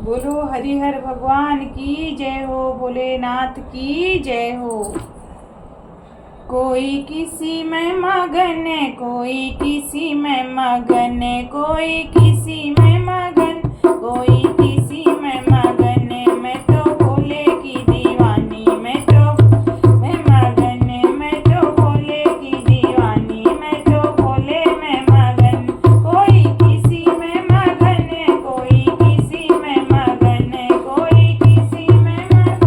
बोलो हरिहर भगवान की जय हो, भोलेनाथ की जय हो। कोई किसी में मगन, कोई किसी में मगन, कोई किसी में मगन, कोई किसी में मगन। मैं तो भोले की दीवानी, मैं मगन, मैं तो भोले की दीवानी, मैं तो भोले में मगन। कोई किसी में मगन, कोई किसी में मगन, कोई किसी में मगन,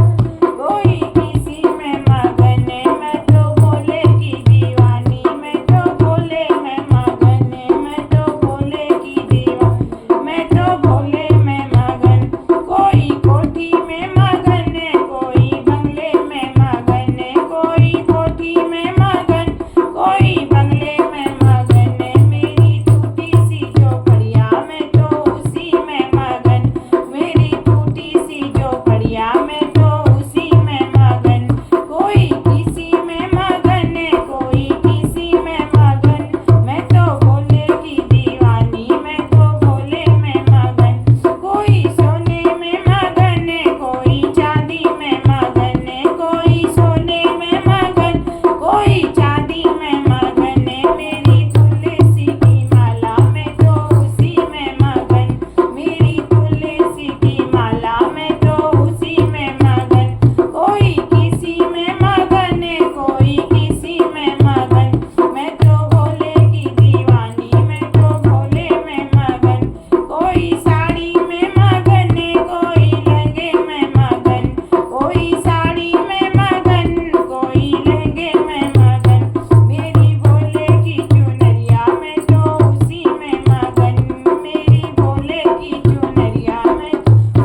कोई किसी में मगन। मैं तो भोले की दीवानी, मैं तो भोले में मगन, मैं तो भोले की दीवानी, मैं तो भोले में मगन। कोई कोठी में मगन, कोई बंगले में मगन, कोई कोठी में मगन, कोई बंगले में मगन। मेरी टूटी सी झोपड़िया, मैं तो उसी में मगन, मेरी टूटी सी झोपड़िया, मैं तो उसी में मगन। कोई किसी में मगन, कोई किसी में मगन। मैं तो भोले की दीवानी, मैं तो भोले में मगन। कोई सोने में मगन, कोई चांदी में मगन, कोई सोने में मगन, कोई चांदी में मगन। मेरी तुलसी की माला, मैं तो उसी में मगन, मेरी तुलसी की माला, मैं तो उसी में मगन। कोई किसी में मगन, कोई किसी में मगन। मैं तो भोले की दीवानी, मैं तो भोले में मगन। कोई साड़ी में मगन, कोई लहंगे में मगन, कोई साड़ी में मगन, कोई लहंगे में मगन। मेरी भोले की चुनरिया, मैं तो उसी में मगन, मेरी भोले की चुनरिया, मैं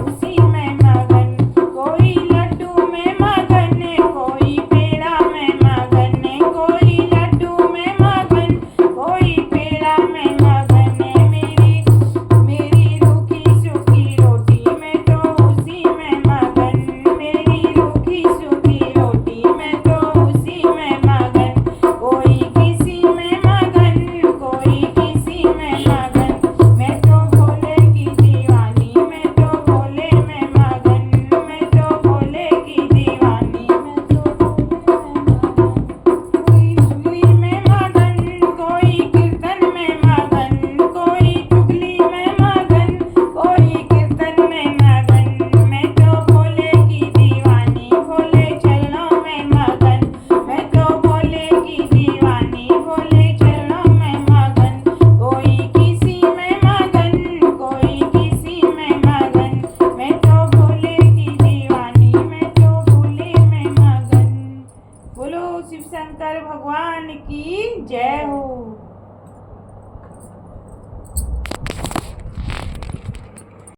उसी में मगन। कोई लड्डू में मगन, कोई पेड़ा में मगन, कोई लड्डू में मगन, कोई पेड़ा में मगन। मेरी रूखी सूखी रोटी, मैं तो उसी में मगन, मेरी रूखी सूखी रोटी, मैं तो उसी में मगन। कोई किसी में मगन, कोई किसी में मगन। मैं तो भोले की दीवानी, मैं तो भोले में मगन, मैं तो भोले की दीवानी, मैं तो भोले में मगन। कोई सुई में मगन, कोई कीर्तन में मगन, कोई चुगली में मगन, कोई कीर्तन में मगन। मैं तो भोले की दीवानी, भोले चरणों में मगन, मैं तो भोले की दीवानी, भोले चरणों में मगन। कोई किसी में मगन, कोई किसी में मगन। मैं तो भोले की दीवानी, मैं तो भोले में मगन। बोलो शिव शंकर भगवान की जय हो।